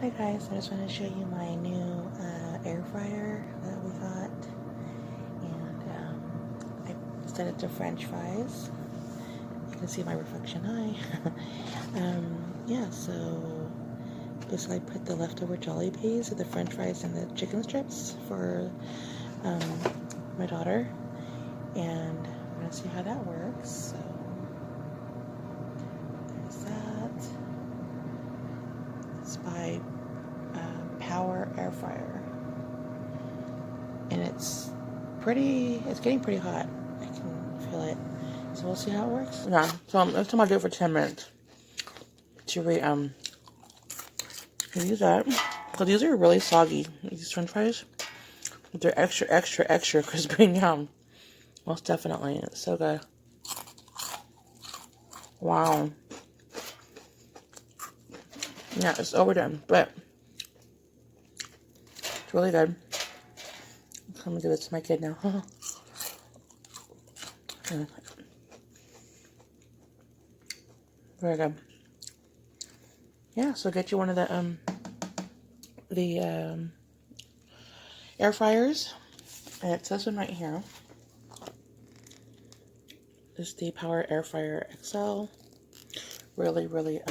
Hi guys, I just want to show you my new air fryer that we got, and I set it to French fries. You can see my reflection eye. Yeah, so basically I put the leftover Jollibees, the French fries, and the chicken strips for my daughter, and we're gonna see how that works. So there's that. It's by Power Air Fryer, and it's getting pretty hot. I can feel it. So we'll see how it works. Yeah, so next time I do it for 10 minutes to use that. Because these are really soggy, these french fries. They're extra crispy now. Most definitely. It's so good. Wow. Yeah, it's overdone, but it's really good. I'm gonna give it to my kid now. Very good. Yeah, so get you one of the air fryers. And it's this one right here. This is the Power Air Fryer XL. Really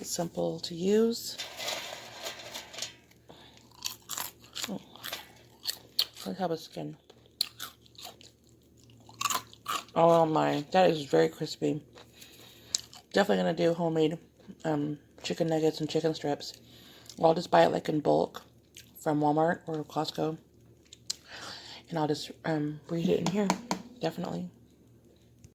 simple to use. Oh, look how it's skin. Oh my, that is very crispy. Definitely gonna do homemade chicken nuggets and chicken strips. I'll just buy it like in bulk from Walmart or Costco, and I'll just reheat it in here. Definitely.